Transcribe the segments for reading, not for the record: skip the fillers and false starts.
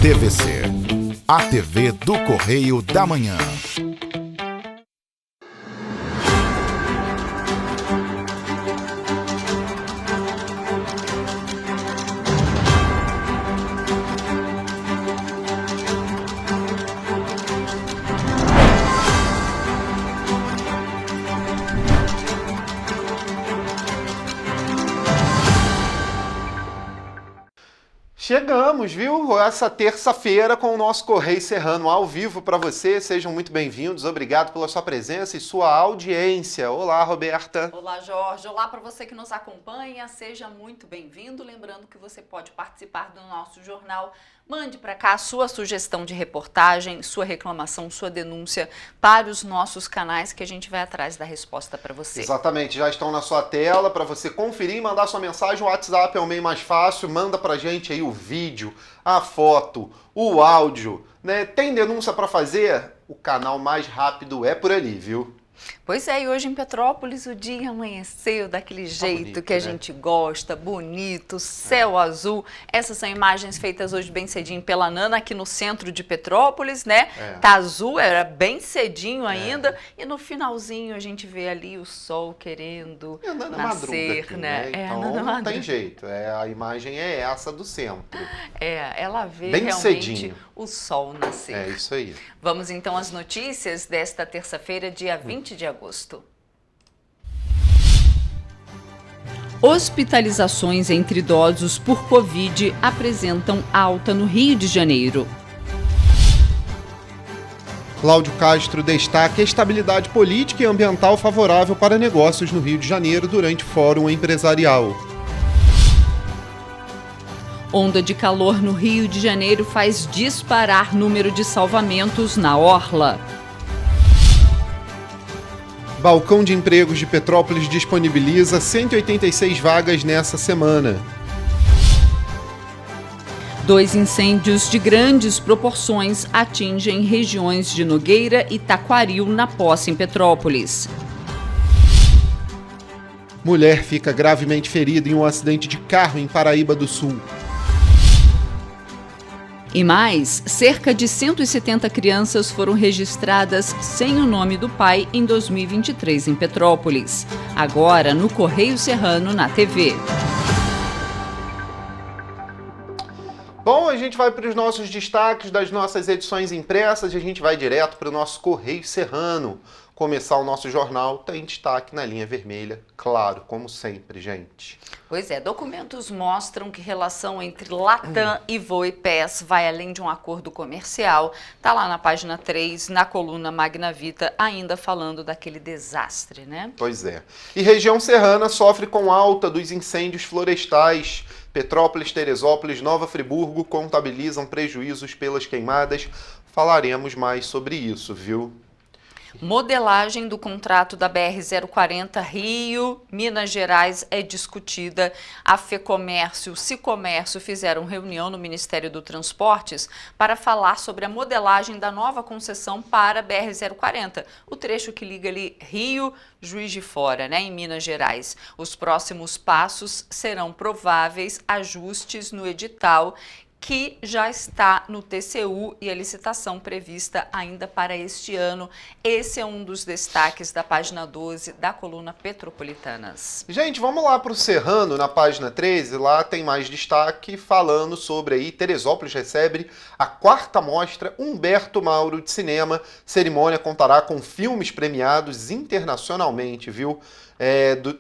TVC, a TV do Correio da Manhã. Chegamos, viu? Essa terça-feira com o nosso Correio Serrano ao vivo para você. Sejam muito bem-vindos. Obrigado pela sua presença e sua audiência. Olá, Roberta. Olá, Jorge. Olá para você que nos acompanha. Seja muito bem-vindo. Lembrando que você pode participar do nosso jornal. Mande para cá a sua sugestão de reportagem, sua reclamação, sua denúncia para os nossos canais que a gente vai atrás da resposta para você. Exatamente, já estão na sua tela para você conferir e mandar sua mensagem. O WhatsApp é o meio mais fácil. Manda pra gente aí o vídeo, a foto, o áudio, né? Tem denúncia para fazer? O canal mais rápido é por ali, viu? Pois é, e hoje em Petrópolis o dia amanheceu daquele jeito bonito, que a né? gente gosta, bonito, céu azul. Essas são imagens feitas hoje bem cedinho pela Nana aqui no centro de Petrópolis, né? Tá azul, era bem cedinho ainda, e no finalzinho a gente vê ali o sol querendo nascer, aqui, né? Então não tem jeito, a imagem é essa do centro. Ela vê Bem realmente cedinho. O sol nascer. É isso aí. Vamos então às notícias desta terça-feira, dia 20 de agosto. Hospitalizações entre idosos por Covid apresentam alta no Rio de Janeiro. Cláudio Castro destaca a estabilidade política e ambiental favorável para negócios no Rio de Janeiro durante Fórum Empresarial. Onda de calor no Rio de Janeiro faz disparar número de salvamentos na orla. Balcão de Empregos de Petrópolis disponibiliza 186 vagas nessa semana. 2 incêndios de grandes proporções atingem regiões de Nogueira e Taquaril, na Posse, em Petrópolis. Mulher fica gravemente ferida em um acidente de carro em Paraíba do Sul. E mais, cerca de 170 crianças foram registradas sem o nome do pai em 2023 em Petrópolis. Agora no Correio Serrano na TV. Bom, a gente vai para os nossos destaques das nossas edições impressas e a gente vai direto para o nosso Correio Serrano. Começar o nosso jornal tem destaque na linha vermelha, claro, como sempre, gente. Pois é, documentos mostram que relação entre Latam e Voipes vai além de um acordo comercial. Tá lá na página 3, na coluna Magna Vita, ainda falando daquele desastre, né? Pois é. E região serrana sofre com alta dos incêndios florestais. Petrópolis, Teresópolis, Nova Friburgo contabilizam prejuízos pelas queimadas. Falaremos mais sobre isso, viu? Modelagem do contrato da BR-040 Rio, Minas Gerais é discutida. A FEComércio, Sicomércio fizeram reunião no Ministério do Transportes para falar sobre a modelagem da nova concessão para a BR-040, o trecho que liga ali Rio, Juiz de Fora, né, em Minas Gerais. Os próximos passos serão prováveis ajustes no edital que já está no TCU e a licitação prevista ainda para este ano. Esse é um dos destaques da página 12 da coluna Petropolitanas. Gente, vamos lá para o Serrano, na página 13, lá tem mais destaque falando sobre aí, Teresópolis recebe a 4ª mostra Humberto Mauro de Cinema. Cerimônia contará com filmes premiados internacionalmente, viu?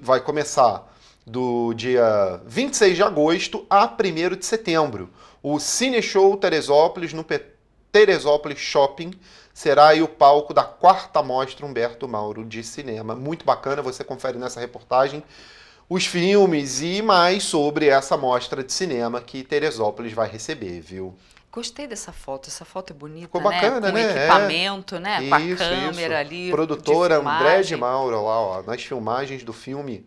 Vai começar do dia 26 de agosto a 1º de setembro. O Cine Show Teresópolis, no Teresópolis Shopping, será aí o palco da 4ª mostra Humberto Mauro de Cinema. Muito bacana, você confere nessa reportagem os filmes e mais sobre essa mostra de cinema que Teresópolis vai receber, viu? Gostei dessa foto é bonita, ficou bacana, né? Com equipamento, né? Com a câmera ali. Produtora André de Mauro lá, ó, nas filmagens do filme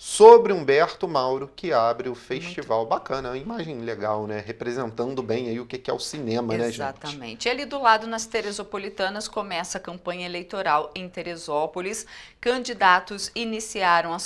sobre Humberto Mauro, que abre o festival. Bacana, uma imagem legal, né? Representando bem aí o que é o cinema, né, gente? Exatamente. E ali do lado, nas Teresopolitanas, começa a campanha eleitoral em Teresópolis. Candidatos iniciaram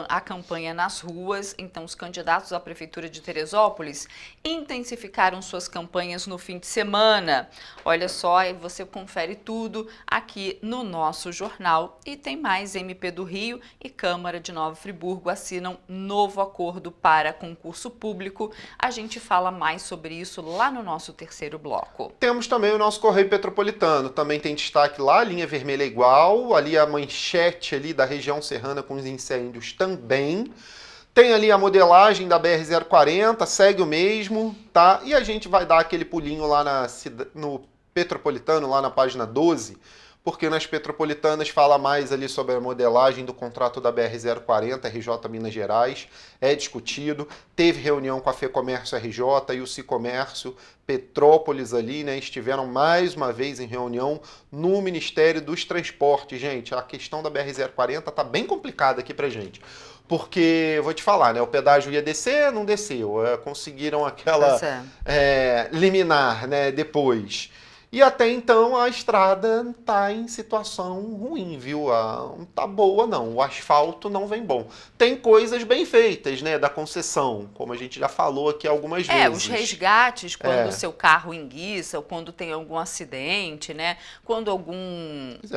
a campanha nas ruas, então os candidatos à Prefeitura de Teresópolis intensificaram suas campanhas no fim de semana. Olha só, aí você confere tudo aqui no nosso jornal. E tem mais, MP do Rio e Câmara de Nova Friburgo assinam novo acordo para concurso público. A gente fala mais sobre isso lá no nosso terceiro bloco. Temos também o nosso Correio Petropolitano, também tem destaque lá, a linha vermelha igual, ali a manchete ali da região serrana com os incêndios também. Tem ali a modelagem da BR-040, segue o mesmo, tá? E a gente vai dar aquele pulinho lá no Petropolitano, lá na página 12, porque nas Petropolitanas fala mais ali sobre a modelagem do contrato da BR-040, RJ Minas Gerais, é discutido, teve reunião com a FEComércio RJ e o Cicomércio Petrópolis ali, né, estiveram mais uma vez em reunião no Ministério dos Transportes. Gente, a questão da BR-040 tá bem complicada aqui pra gente. Porque, vou te falar, né? O pedágio ia descer, não desceu. Conseguiram aquela liminar, né? Depois. E até então a estrada tá em situação ruim, viu? Não tá boa, não. O asfalto não vem bom. Tem coisas bem feitas, né? Da concessão, como a gente já falou aqui algumas vezes. Os resgates, quando o seu carro enguiça, ou quando tem algum acidente, né? Quando algum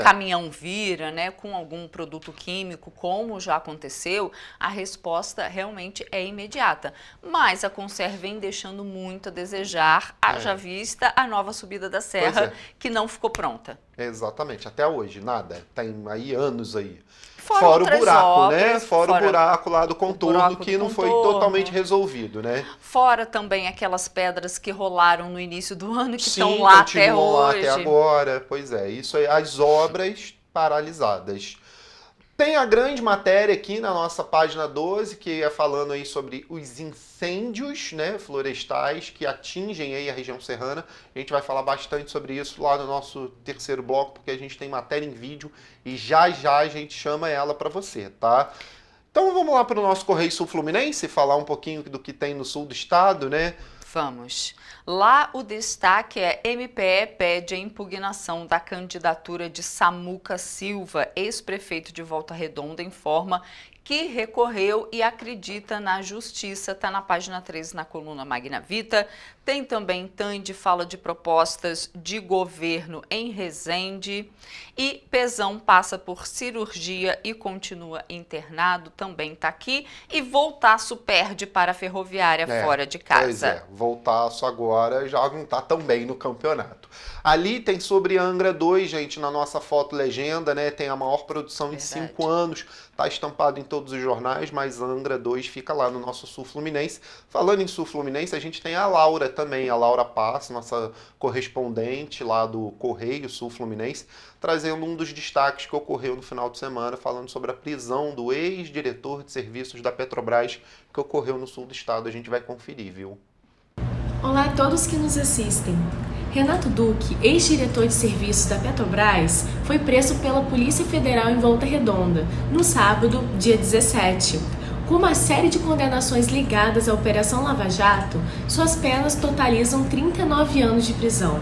caminhão vira, né? Com algum produto químico, como já aconteceu, a resposta realmente é imediata. Mas a Conser vem deixando muito a desejar, haja vista a nova subida da serra, que não ficou pronta. Exatamente, até hoje, nada. Tem aí anos aí. Fora o buraco, obras, né? Fora o buraco lá do contorno que não foi totalmente resolvido, né? Fora também aquelas pedras que rolaram no início do ano que estão Sim, lá até continuam lá hoje. até agora. Pois é, isso aí, as obras paralisadas. Tem a grande matéria aqui na nossa página 12, que é falando aí sobre os incêndios, né, florestais que atingem aí a região serrana. A gente vai falar bastante sobre isso lá no nosso terceiro bloco, porque a gente tem matéria em vídeo e já já a gente chama ela para você, tá? Então vamos lá para o nosso Correio Sul Fluminense, falar um pouquinho do que tem no sul do estado, né? Vamos. Lá o destaque é MPE pede a impugnação da candidatura de Samuca Silva, ex-prefeito de Volta Redonda, informa que recorreu e acredita na justiça. Está na página 13, na coluna Magna Vita. Tem também Tande, fala de propostas de governo em Resende. E Pezão passa por cirurgia e continua internado, também está aqui. E Voltaço perde para a Ferroviária fora de casa. Pois é, Voltaço agora já não está tão bem no campeonato. Ali tem sobre Angra 2, gente, na nossa foto legenda, né? Tem a maior produção em 5 anos, tá estampado em todos os jornais, mas Angra 2 fica lá no nosso Sul Fluminense. Falando em Sul Fluminense, a gente tem a Laura também, a Laura Paz, nossa correspondente lá do Correio Sul Fluminense, trazendo um dos destaques que ocorreu no final de semana, falando sobre a prisão do ex-diretor de serviços da Petrobras, que ocorreu no sul do estado. A gente vai conferir, viu? Olá a todos que nos assistem. Renato Duque, ex-diretor de serviços da Petrobras, foi preso pela Polícia Federal em Volta Redonda, no sábado, dia 17. Com uma série de condenações ligadas à Operação Lava Jato, suas penas totalizam 39 anos de prisão.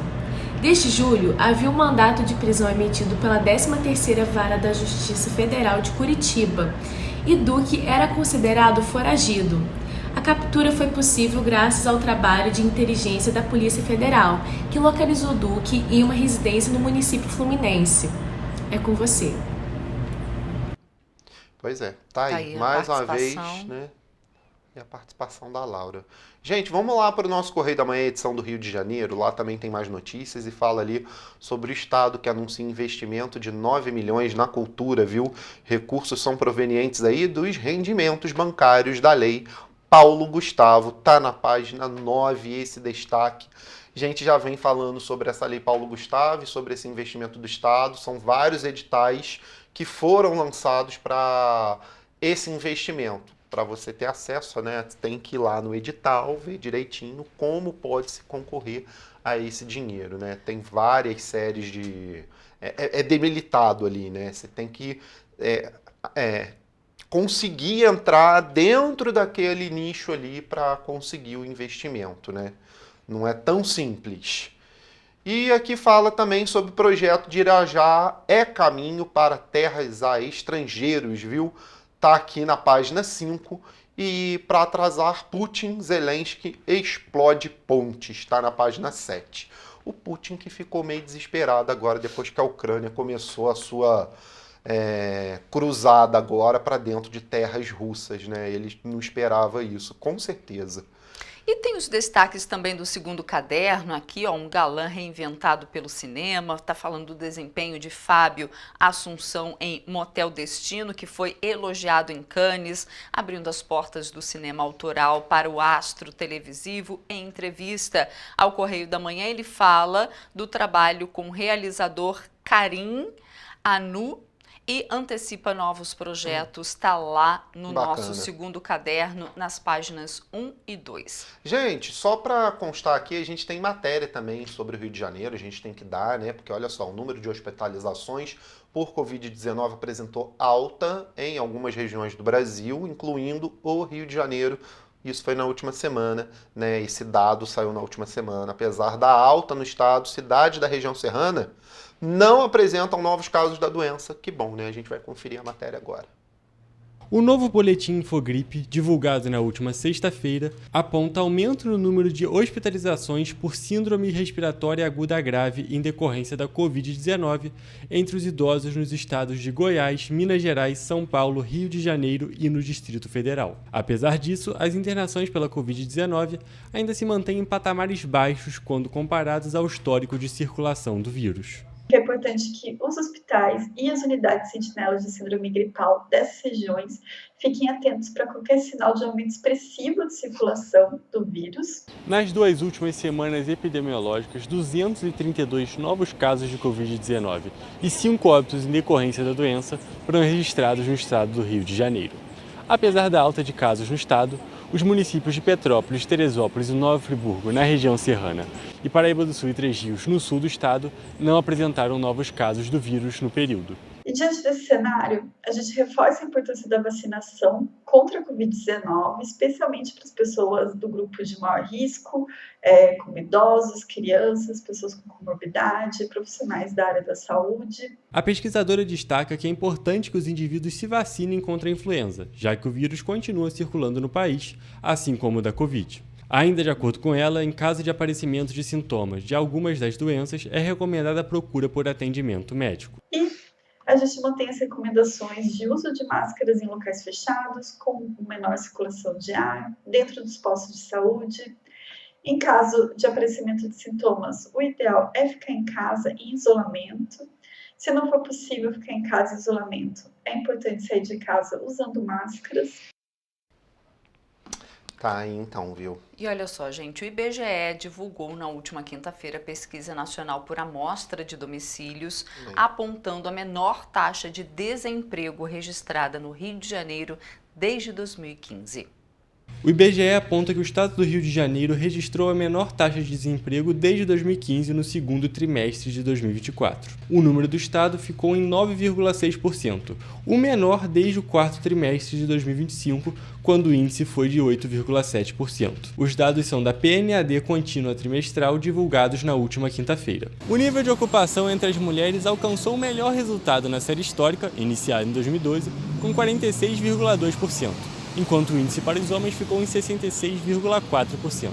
Desde julho, havia um mandato de prisão emitido pela 13ª Vara da Justiça Federal de Curitiba, e Duque era considerado foragido. A captura foi possível graças ao trabalho de inteligência da Polícia Federal, que localizou Duque em uma residência no município fluminense. É com você. Pois é, tá aí mais uma vez, né? E a participação da Laura. Gente, vamos lá para o nosso Correio da Manhã, edição do Rio de Janeiro. Lá também tem mais notícias e fala ali sobre o Estado que anuncia investimento de 9 milhões na cultura, viu? Recursos são provenientes aí dos rendimentos bancários da lei Paulo Gustavo. Tá na página 9 esse destaque. A gente já vem falando sobre essa lei Paulo Gustavo e sobre esse investimento do Estado. São vários editais que foram lançados para esse investimento. Para você ter acesso, né, tem que ir lá no edital, ver direitinho como pode se concorrer a esse dinheiro, né? Tem várias séries de... É demilitado ali, né? Você tem que conseguir entrar dentro daquele nicho ali para conseguir o investimento, né? Não é tão simples. E aqui fala também sobre o projeto de Irajá é caminho para terras a estrangeiros, viu? Tá aqui na página 5. E para atrasar Putin, Zelensky explode pontes, está na página 7. O Putin que ficou meio desesperado agora, depois que a Ucrânia começou a sua cruzada agora para dentro de terras russas, né? Ele não esperava isso, com certeza. E tem os destaques também do segundo caderno aqui, ó, um galã reinventado pelo cinema, está falando do desempenho de Fábio Assunção em Motel Destino, que foi elogiado em Cannes, abrindo as portas do cinema autoral para o astro televisivo. Em entrevista ao Correio da Manhã, ele fala do trabalho com o realizador Karim Anu, e antecipa novos projetos, está lá no nosso segundo caderno, nas páginas 1 e 2. Gente, só para constar aqui, a gente tem matéria também sobre o Rio de Janeiro, a gente tem que dar, né? Porque olha só, o número de hospitalizações por Covid-19 apresentou alta em algumas regiões do Brasil, incluindo o Rio de Janeiro. Isso foi na última semana, né? Esse dado saiu na última semana. Apesar da alta no estado, cidades da região serrana não apresentam novos casos da doença. Que bom, né? A gente vai conferir a matéria agora. O novo boletim Infogripe, divulgado na última sexta-feira, aponta aumento no número de hospitalizações por síndrome respiratória aguda grave em decorrência da Covid-19 entre os idosos nos estados de Goiás, Minas Gerais, São Paulo, Rio de Janeiro e no Distrito Federal. Apesar disso, as internações pela Covid-19 ainda se mantêm em patamares baixos quando comparados ao histórico de circulação do vírus. É importante que os hospitais e as unidades sentinelas de síndrome gripal dessas regiões fiquem atentos para qualquer sinal de aumento expressivo de circulação do vírus. Nas 2 últimas semanas epidemiológicas, 232 novos casos de Covid-19 e 5 óbitos em decorrência da doença foram registrados no estado do Rio de Janeiro. Apesar da alta de casos no estado, os municípios de Petrópolis, Teresópolis e Nova Friburgo, na região serrana, e Paraíba do Sul e Três Rios, no sul do estado, não apresentaram novos casos do vírus no período. E diante desse cenário, a gente reforça a importância da vacinação contra a Covid-19, especialmente para as pessoas do grupo de maior risco, como idosos, crianças, pessoas com comorbidade, profissionais da área da saúde. A pesquisadora destaca que é importante que os indivíduos se vacinem contra a influenza, já que o vírus continua circulando no país, assim como o da Covid. Ainda de acordo com ela, em caso de aparecimento de sintomas de algumas das doenças, é recomendada a procura por atendimento médico. E a gente mantém as recomendações de uso de máscaras em locais fechados, com menor circulação de ar, dentro dos postos de saúde. Em caso de aparecimento de sintomas, o ideal é ficar em casa em isolamento. Se não for possível ficar em casa em isolamento, é importante sair de casa usando máscaras. Tá aí então, viu? E olha só, gente, o IBGE divulgou na última quinta-feira a Pesquisa Nacional por Amostra de Domicílios, apontando a menor taxa de desemprego registrada no Rio de Janeiro desde 2015. O IBGE aponta que o estado do Rio de Janeiro registrou a menor taxa de desemprego desde 2015 no segundo trimestre de 2024. O número do estado ficou em 9,6%, o menor desde o quarto trimestre de 2025, quando o índice foi de 8,7%. Os dados são da PNAD contínua trimestral divulgados na última quinta-feira. O nível de ocupação entre as mulheres alcançou o melhor resultado na série histórica, iniciada em 2012, com 46,2%. Enquanto o índice para os homens ficou em 66,4%.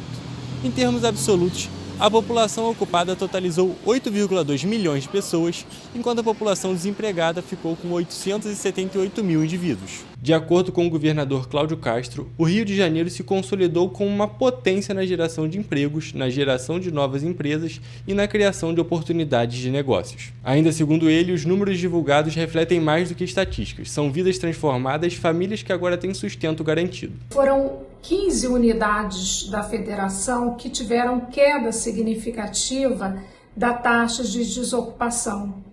Em termos absolutos, a população ocupada totalizou 8,2 milhões de pessoas, enquanto a população desempregada ficou com 878 mil indivíduos. De acordo com o governador Cláudio Castro, o Rio de Janeiro se consolidou como uma potência na geração de empregos, na geração de novas empresas e na criação de oportunidades de negócios. Ainda segundo ele, os números divulgados refletem mais do que estatísticas. São vidas transformadas, famílias que agora têm sustento garantido. Foram 15 unidades da federação que tiveram queda significativa da taxa de desocupação.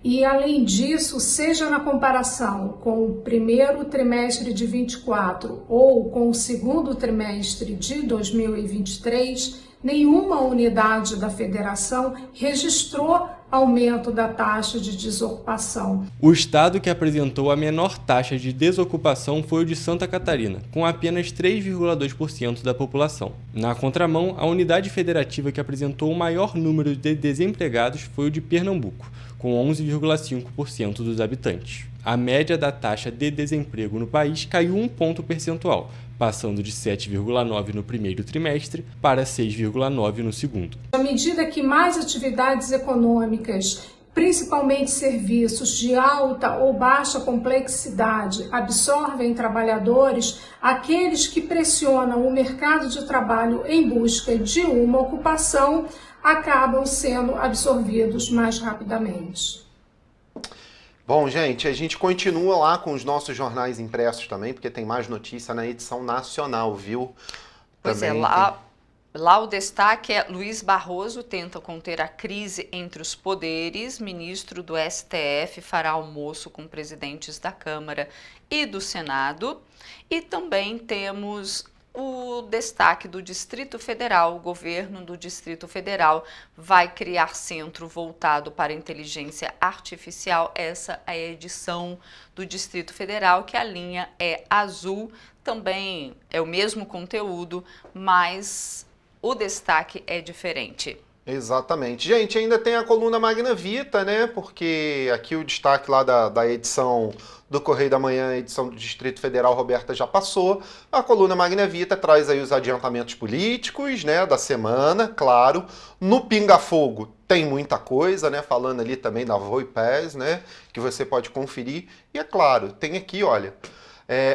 E, além disso, seja na comparação com o primeiro trimestre de 24 ou com o segundo trimestre de 2023, nenhuma unidade da federação registrou aumento da taxa de desocupação. O estado que apresentou a menor taxa de desocupação foi o de Santa Catarina, com apenas 3,2% da população. Na contramão, a unidade federativa que apresentou o maior número de desempregados foi o de Pernambuco, com 11,5% dos habitantes. A média da taxa de desemprego no país caiu 1 ponto percentual, passando de 7,9% no primeiro trimestre para 6,9% no segundo. À medida que mais atividades econômicas, principalmente serviços de alta ou baixa complexidade, absorvem trabalhadores, aqueles que pressionam o mercado de trabalho em busca de uma ocupação acabam sendo absorvidos mais rapidamente. Bom, gente, a gente continua lá com os nossos jornais impressos também, porque tem mais notícia na edição nacional, viu? Pois é, lá o destaque é: Luiz Barroso tenta conter a crise entre os poderes, ministro do STF fará almoço com presidentes da Câmara e do Senado. E também temos o destaque do Distrito Federal. O governo do Distrito Federal vai criar centro voltado para inteligência artificial. Essa é a edição do Distrito Federal, que a linha é azul. Também é o mesmo conteúdo, mas o destaque é diferente. Exatamente. Gente, ainda tem a coluna Magna Vita, né? Porque aqui o destaque lá da edição do Correio da Manhã, a edição do Distrito Federal, Roberta já passou. A coluna Magna Vita traz aí os adiantamentos políticos, né, da semana, claro. No Pinga Fogo tem muita coisa, né? Falando ali também da Voipes, né? Que você pode conferir. E é claro, tem aqui, olha...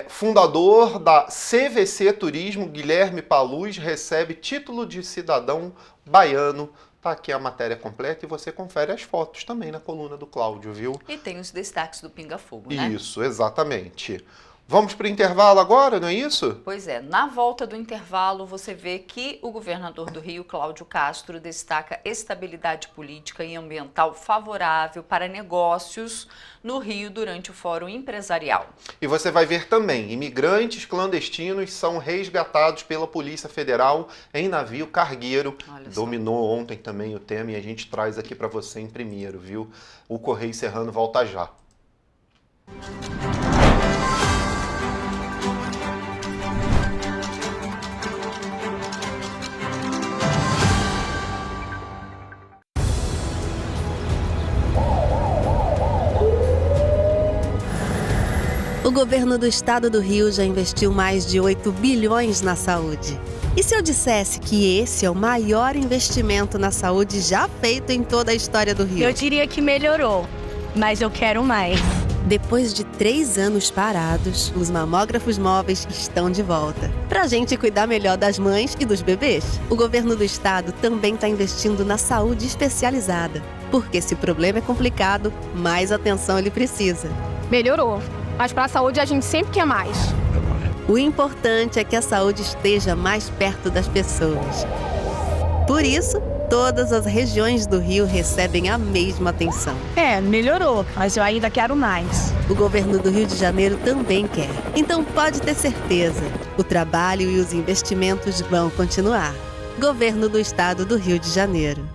fundador da CVC Turismo, Guilherme Paluz, recebe título de cidadão baiano. Tá aqui a matéria completa e você confere as fotos também na coluna do Cláudio, viu? E tem os destaques do Pinga Fogo, né? Isso, exatamente. Vamos para o intervalo agora, não é isso? Pois é, na volta do intervalo você vê que o governador do Rio, Cláudio Castro, destaca estabilidade política e ambiental favorável para negócios no Rio durante o Fórum Empresarial. E você vai ver também, imigrantes clandestinos são resgatados pela Polícia Federal em navio cargueiro. Dominou ontem também o tema e a gente traz aqui para você em primeiro, viu? O Correio Serrano volta já. O governo do estado do Rio já investiu mais de 8 bilhões na saúde. E se eu dissesse que esse é o maior investimento na saúde já feito em toda a história do Rio? Eu diria que melhorou, mas eu quero mais. Depois de 3 anos parados, os mamógrafos móveis estão de volta. Pra gente cuidar melhor das mães e dos bebês. O governo do estado também está investindo na saúde especializada. Porque se o problema é complicado, mais atenção ele precisa. Melhorou. Mas para a saúde a gente sempre quer mais. O importante é que a saúde esteja mais perto das pessoas. Por isso, todas as regiões do Rio recebem a mesma atenção. Melhorou, mas eu ainda quero mais. O governo do Rio de Janeiro também quer. Então pode ter certeza, o trabalho e os investimentos vão continuar. Governo do Estado do Rio de Janeiro.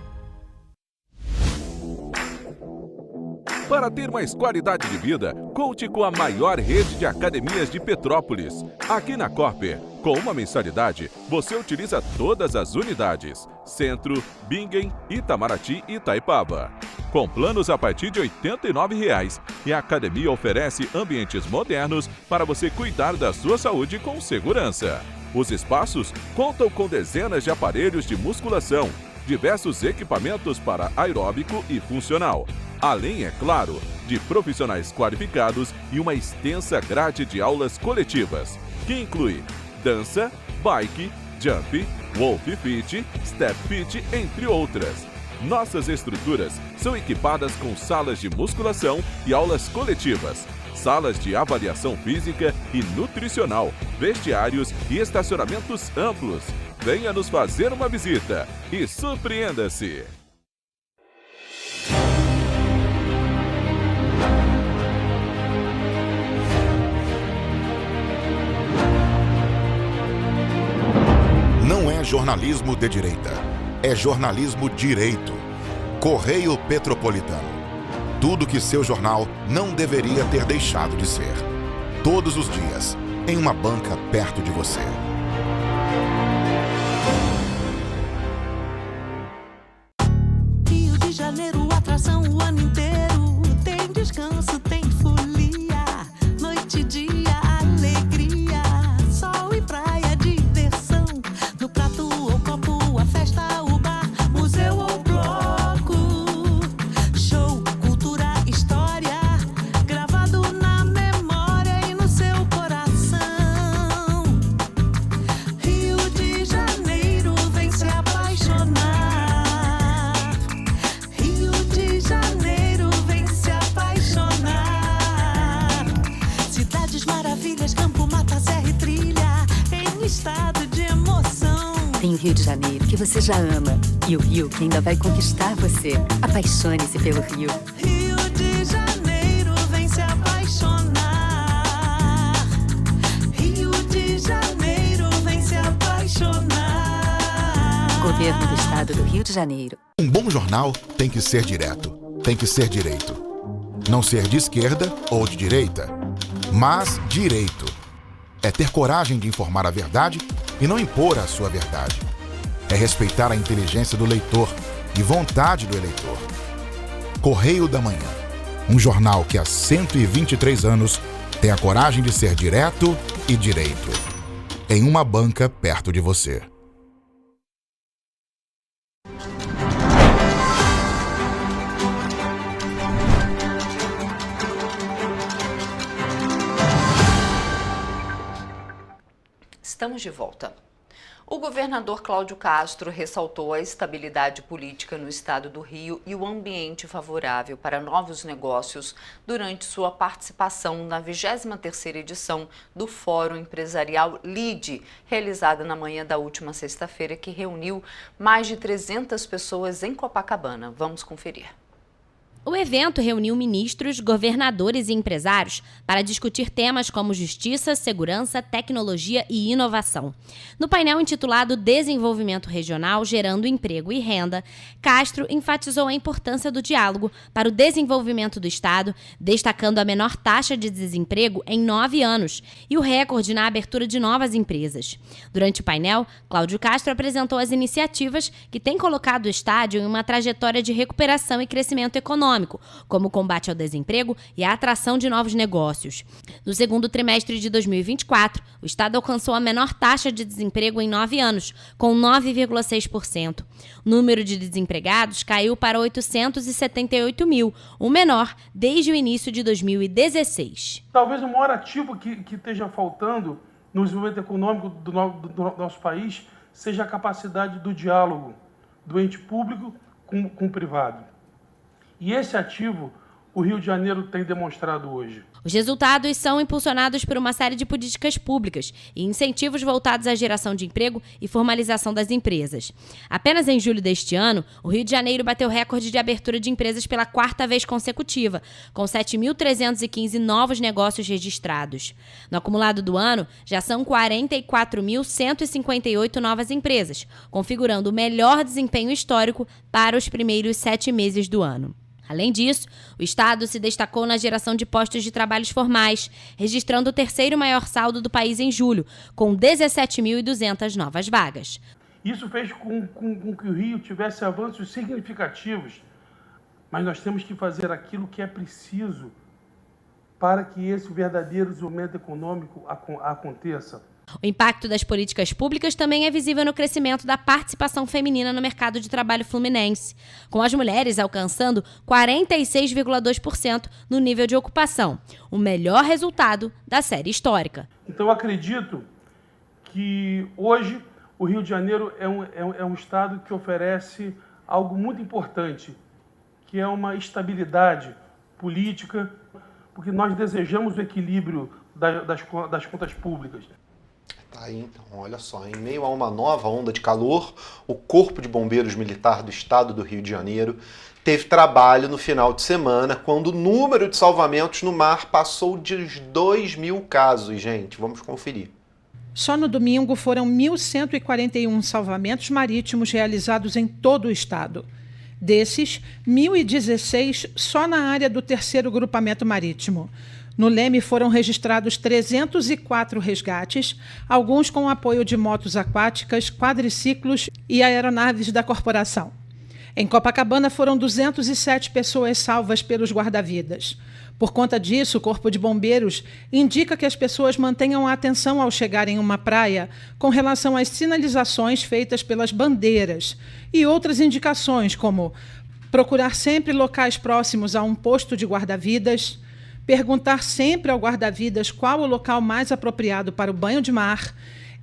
Para ter mais qualidade de vida, conte com a maior rede de academias de Petrópolis. Aqui na Corper, com uma mensalidade, você utiliza todas as unidades: Centro, Bingen, Itamaraty e Itaipava. Com planos a partir de R$ 89,00, e a academia oferece ambientes modernos para você cuidar da sua saúde com segurança. Os espaços contam com dezenas de aparelhos de musculação, diversos equipamentos para aeróbico e funcional, além, é claro, de profissionais qualificados e uma extensa grade de aulas coletivas, que inclui dança, bike, jump, wolf fit, step fit, entre outras. Nossas estruturas são equipadas com salas de musculação e aulas coletivas, salas de avaliação física e nutricional, vestiários e estacionamentos amplos. Venha nos fazer uma visita e surpreenda-se! Não é jornalismo de direita, é jornalismo direito. Correio Petropolitano. Tudo que seu jornal não deveria ter deixado de ser. Todos os dias, em uma banca perto de você. Rio de Janeiro, atração o ano inteiro. Tem descanso, tem folia. Noite e dia, alegria. Sol e praia, diversão. No prato ou copo, a festa, o bar, museu ou bloco. Show, cultura, história. Gravado na memória e no seu coração. Rio de Janeiro, vem se apaixonar. Rio de Janeiro, vem se apaixonar. Cidades maravilhas, campo, mata, serra e trilha, em estado de emoção. Tem o Rio de Janeiro, que você já ama, e o Rio, que ainda vai conquistar você. Apaixone-se pelo Rio. Rio de Janeiro, vem se apaixonar. Rio de Janeiro, vem se apaixonar. Governo do Estado do Rio de Janeiro. Um bom jornal tem que ser direto, tem que ser direito. Não ser de esquerda ou de direita, mas direito. É ter coragem de informar a verdade e não impor a sua verdade. É respeitar a inteligência do leitor e vontade do eleitor. Correio da Manhã. Um jornal que há 123 anos tem a coragem de ser direto e direito. Em uma banca perto de você. Estamos de volta. O governador Cláudio Castro ressaltou a estabilidade política no estado do Rio e o ambiente favorável para novos negócios durante sua participação na 23ª edição do Fórum Empresarial LIDE, realizada na manhã da última sexta-feira, que reuniu mais de 300 pessoas em Copacabana. Vamos conferir. O evento reuniu ministros, governadores e empresários para discutir temas como justiça, segurança, tecnologia e inovação. No painel intitulado Desenvolvimento Regional gerando emprego e renda, Castro enfatizou a importância do diálogo para o desenvolvimento do Estado, destacando a menor taxa de desemprego em 9 anos e o recorde na abertura de novas empresas. Durante o painel, Cláudio Castro apresentou as iniciativas que têm colocado o Estado em uma trajetória de recuperação e crescimento econômico, como o combate ao desemprego e a atração de novos negócios. No segundo trimestre de 2024, o Estado alcançou a menor taxa de desemprego em 9 anos, com 9,6%. O número de desempregados caiu para 878 mil, o menor desde o início de 2016. Talvez o maior ativo que esteja faltando no desenvolvimento econômico do nosso país seja a capacidade do diálogo do ente público com o privado. E esse ativo o Rio de Janeiro tem demonstrado hoje. Os resultados são impulsionados por uma série de políticas públicas e incentivos voltados à geração de emprego e formalização das empresas. Apenas em julho deste ano, o Rio de Janeiro bateu recorde de abertura de empresas pela 4ª vez consecutiva, com 7.315 novos negócios registrados. No acumulado do ano, já são 44.158 novas empresas, configurando o melhor desempenho histórico para os primeiros 7 meses do ano. Além disso, o Estado se destacou na geração de postos de trabalhos formais, registrando o 3º maior saldo do país em julho, com 17.200 novas vagas. Isso fez com que o Rio tivesse avanços significativos, mas nós temos que fazer aquilo que é preciso para que esse verdadeiro desenvolvimento econômico aconteça. O impacto das políticas públicas também é visível no crescimento da participação feminina no mercado de trabalho fluminense, com as mulheres alcançando 46,2% no nível de ocupação, o melhor resultado da série histórica. Então, eu acredito que hoje o Rio de Janeiro é um estado que oferece algo muito importante, que é uma estabilidade política, porque nós desejamos o equilíbrio das contas públicas. Tá aí, então, olha só, em meio a uma nova onda de calor, o Corpo de Bombeiros Militar do Estado do Rio de Janeiro teve trabalho no final de semana, quando o número de salvamentos no mar passou dos 2.000 casos, gente. Vamos conferir. Só no domingo foram 1.141 salvamentos marítimos realizados em todo o estado. Desses, 1.016 só na área do 3º Grupamento Marítimo. No Leme foram registrados 304 resgates, alguns com apoio de motos aquáticas, quadriciclos e aeronaves da corporação. Em Copacabana foram 207 pessoas salvas pelos guarda-vidas. Por conta disso, o Corpo de Bombeiros indica que as pessoas mantenham a atenção ao chegarem em uma praia com relação às sinalizações feitas pelas bandeiras e outras indicações, como procurar sempre locais próximos a um posto de guarda-vidas, perguntar sempre ao guarda-vidas qual o local mais apropriado para o banho de mar,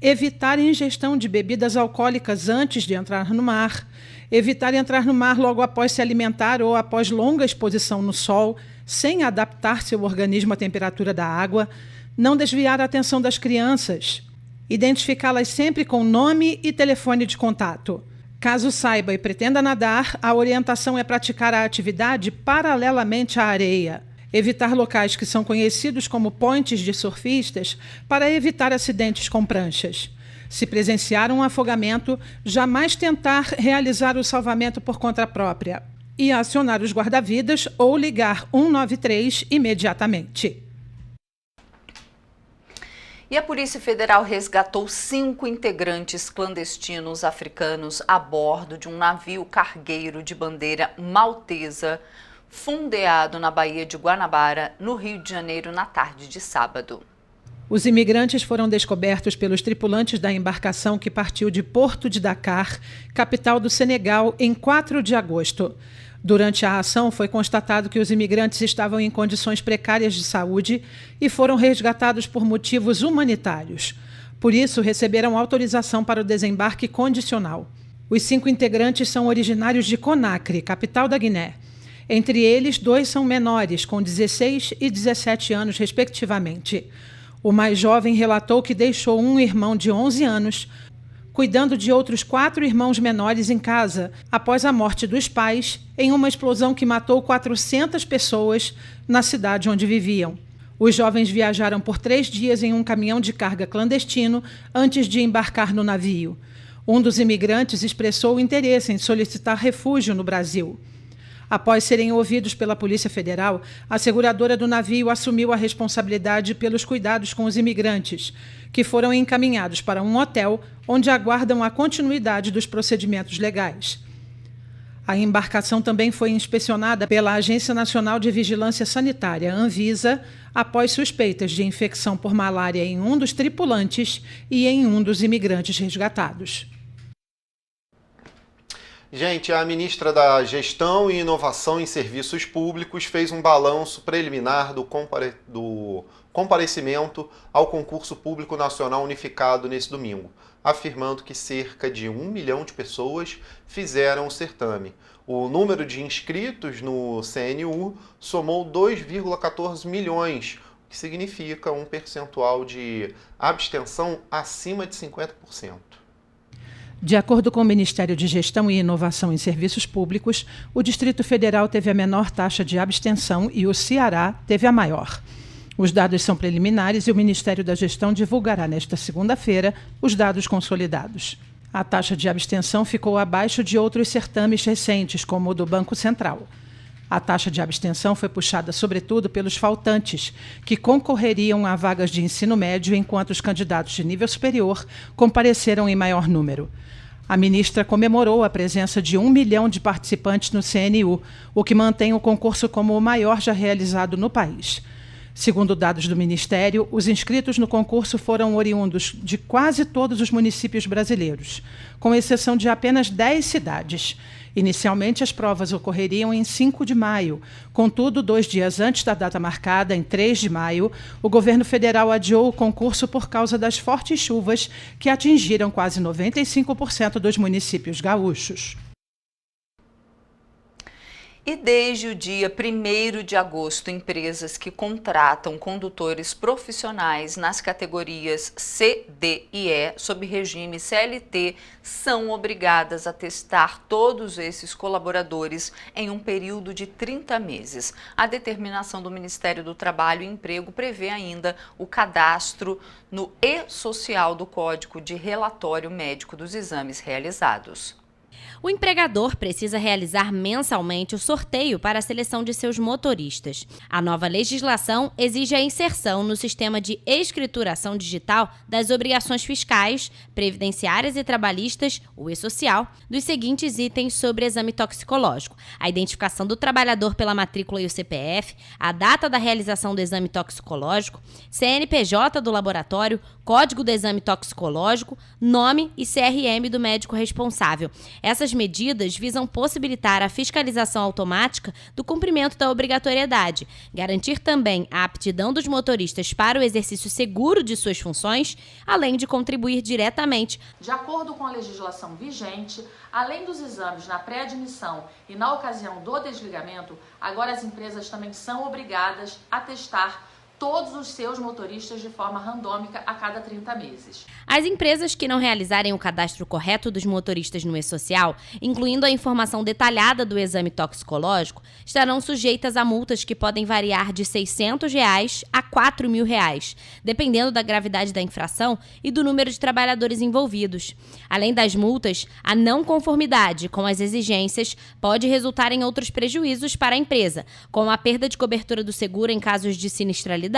evitar ingestão de bebidas alcoólicas antes de entrar no mar, evitar entrar no mar logo após se alimentar ou após longa exposição no sol, sem adaptar seu organismo à temperatura da água, não desviar a atenção das crianças, identificá-las sempre com nome e telefone de contato. Caso saiba e pretenda nadar, a orientação é praticar a atividade paralelamente à areia. Evitar locais que são conhecidos como pontes de surfistas para evitar acidentes com pranchas. Se presenciar um afogamento, jamais tentar realizar o salvamento por conta própria e acionar os guarda-vidas ou ligar 193 imediatamente. E a Polícia Federal resgatou 5 integrantes clandestinos africanos a bordo de um navio cargueiro de bandeira maltesa, fundeado na Baía de Guanabara, no Rio de Janeiro, na tarde de sábado. Os imigrantes foram descobertos pelos tripulantes da embarcação que partiu de Porto de Dakar, capital do Senegal, em 4 de agosto. Durante a ação, foi constatado que os imigrantes estavam em condições precárias de saúde e foram resgatados por motivos humanitários. Por isso, receberam autorização para o desembarque condicional. Os 5 integrantes são originários de Conakry, capital da Guiné. Entre eles, 2 são menores, com 16 e 17 anos, respectivamente. O mais jovem relatou que deixou um irmão de 11 anos, cuidando de outros 4 irmãos menores em casa, após a morte dos pais, em uma explosão que matou 400 pessoas na cidade onde viviam. Os jovens viajaram por 3 dias em um caminhão de carga clandestino antes de embarcar no navio. Um dos imigrantes expressou o interesse em solicitar refúgio no Brasil. Após serem ouvidos pela Polícia Federal, a seguradora do navio assumiu a responsabilidade pelos cuidados com os imigrantes, que foram encaminhados para um hotel onde aguardam a continuidade dos procedimentos legais. A embarcação também foi inspecionada pela Agência Nacional de Vigilância Sanitária, Anvisa, após suspeitas de infecção por malária em um dos tripulantes e em um dos imigrantes resgatados. Gente, a ministra da Gestão e Inovação em Serviços Públicos fez um balanço preliminar do comparecimento ao concurso público nacional unificado nesse domingo, afirmando que cerca de 1 milhão de pessoas fizeram o certame. O número de inscritos no CNU somou 2,14 milhões, o que significa um percentual de abstenção acima de 50%. De acordo com o Ministério de Gestão e Inovação em Serviços Públicos, o Distrito Federal teve a menor taxa de abstenção e o Ceará teve a maior. Os dados são preliminares e o Ministério da Gestão divulgará nesta segunda-feira os dados consolidados. A taxa de abstenção ficou abaixo de outros certames recentes, como o do Banco Central. A taxa de abstenção foi puxada, sobretudo, pelos faltantes, que concorreriam a vagas de ensino médio, enquanto os candidatos de nível superior compareceram em maior número. A ministra comemorou a presença de 1 milhão de participantes no CNU, o que mantém o concurso como o maior já realizado no país. Segundo dados do Ministério, os inscritos no concurso foram oriundos de quase todos os municípios brasileiros, com exceção de apenas 10 cidades. Inicialmente, as provas ocorreriam em 5 de maio. Contudo, 2 dias antes da data marcada, em 3 de maio, o governo federal adiou o concurso por causa das fortes chuvas que atingiram quase 95% dos municípios gaúchos. E desde o dia 1º de agosto, empresas que contratam condutores profissionais nas categorias C, D e E, sob regime CLT, são obrigadas a testar todos esses colaboradores em um período de 30 meses. A determinação do Ministério do Trabalho e Emprego prevê ainda o cadastro no e-social do Código de Relatório Médico dos exames realizados. O empregador precisa realizar mensalmente o sorteio para a seleção de seus motoristas. A nova legislação exige a inserção no sistema de escrituração digital das obrigações fiscais, previdenciárias e trabalhistas, o e-social, dos seguintes itens sobre exame toxicológico: a identificação do trabalhador pela matrícula e o CPF, a data da realização do exame toxicológico, CNPJ do laboratório, código do exame toxicológico, nome e CRM do médico responsável. Essas medidas visam possibilitar a fiscalização automática do cumprimento da obrigatoriedade, garantir também a aptidão dos motoristas para o exercício seguro de suas funções, além de contribuir diretamente. De acordo com a legislação vigente, além dos exames na pré-admissão e na ocasião do desligamento, agora as empresas também são obrigadas a testar todos os seus motoristas de forma randômica a cada 30 meses. As empresas que não realizarem o cadastro correto dos motoristas no e-social, incluindo a informação detalhada do exame toxicológico, estarão sujeitas a multas que podem variar de R$ 600 a R$ 4.000, dependendo da gravidade da infração e do número de trabalhadores envolvidos. Além das multas, a não conformidade com as exigências pode resultar em outros prejuízos para a empresa, como a perda de cobertura do seguro em casos de sinistralidade,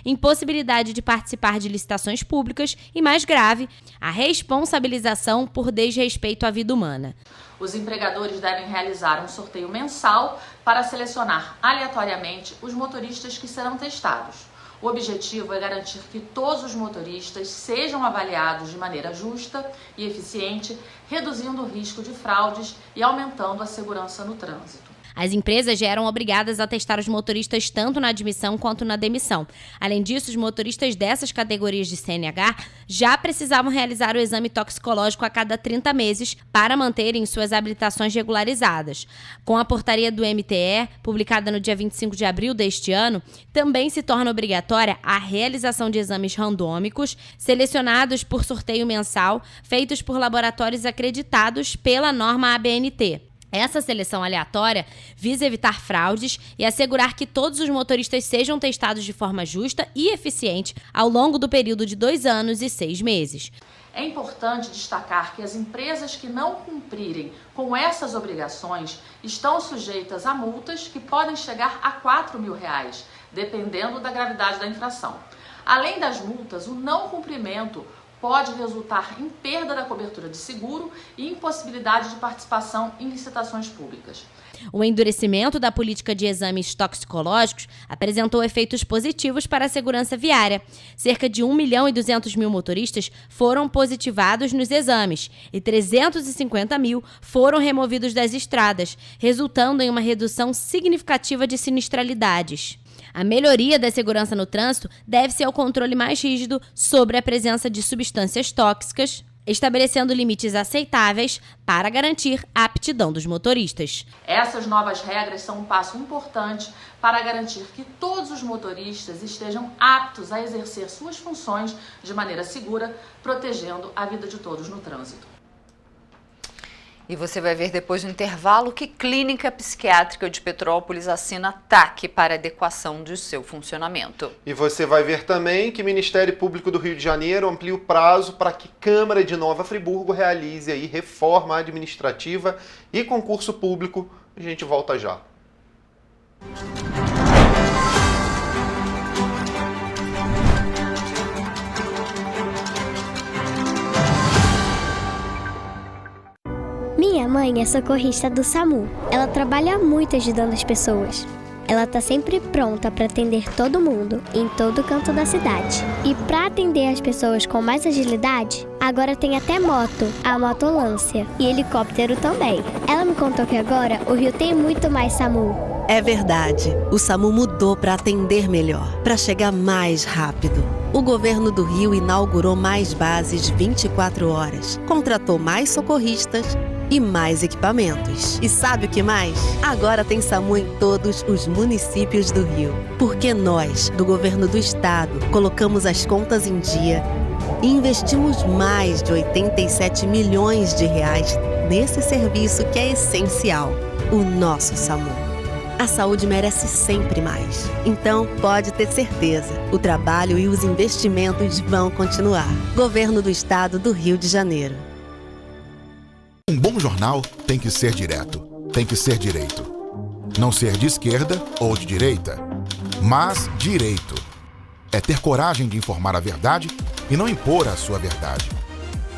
impossibilidade de participar de licitações públicas e, mais grave, a responsabilização por desrespeito à vida humana. Os empregadores devem realizar um sorteio mensal para selecionar aleatoriamente os motoristas que serão testados. O objetivo é garantir que todos os motoristas sejam avaliados de maneira justa e eficiente, reduzindo o risco de fraudes e aumentando a segurança no trânsito. As empresas já eram obrigadas a testar os motoristas tanto na admissão quanto na demissão. Além disso, os motoristas dessas categorias de CNH já precisavam realizar o exame toxicológico a cada 30 meses para manterem suas habilitações regularizadas. Com a portaria do MTE, publicada no dia 25 de abril deste ano, também se torna obrigatória a realização de exames randômicos, selecionados por sorteio mensal, feitos por laboratórios acreditados pela norma ABNT. Essa seleção aleatória visa evitar fraudes e assegurar que todos os motoristas sejam testados de forma justa e eficiente ao longo do período de 2 anos e 6 meses. É importante destacar que as empresas que não cumprirem com essas obrigações estão sujeitas a multas que podem chegar a R$ 4.000, dependendo da gravidade da infração. Além das multas, o não cumprimento pode resultar em perda da cobertura de seguro e impossibilidade de participação em licitações públicas. O endurecimento da política de exames toxicológicos apresentou efeitos positivos para a segurança viária. Cerca de 1.200.000 motoristas foram positivados nos exames e 350.000 foram removidos das estradas, resultando em uma redução significativa de sinistralidades. A melhoria da segurança no trânsito deve-se ao controle mais rígido sobre a presença de substâncias tóxicas, estabelecendo limites aceitáveis para garantir a aptidão dos motoristas. Essas novas regras são um passo importante para garantir que todos os motoristas estejam aptos a exercer suas funções de maneira segura, protegendo a vida de todos no trânsito. E você vai ver depois do intervalo que Clínica Psiquiátrica de Petrópolis assina TAC para adequação de seu funcionamento. E você vai ver também que o Ministério Público do Rio de Janeiro amplia o prazo para que Câmara de Nova Friburgo realize aí reforma administrativa e concurso público. A gente volta já. Minha mãe é socorrista do SAMU. Ela trabalha muito ajudando as pessoas. Ela tá sempre pronta para atender todo mundo, em todo canto da cidade. E para atender as pessoas com mais agilidade, agora tem até moto, a motolância, e helicóptero também. Ela me contou que agora o Rio tem muito mais SAMU. É verdade. O SAMU mudou para atender melhor, para chegar mais rápido. O governo do Rio inaugurou mais bases 24 horas, contratou mais socorristas e mais equipamentos. E sabe o que mais? Agora tem SAMU em todos os municípios do Rio. Porque nós, do governo do estado, colocamos as contas em dia e investimos mais de 87 milhões de reais nesse serviço que é essencial, o nosso SAMU. A saúde merece sempre mais. Então, pode ter certeza, o trabalho e os investimentos vão continuar. Governo do Estado do Rio de Janeiro. Um bom jornal tem que ser direto, tem que ser direito. Não ser de esquerda ou de direita, mas direito. É ter coragem de informar a verdade e não impor a sua verdade.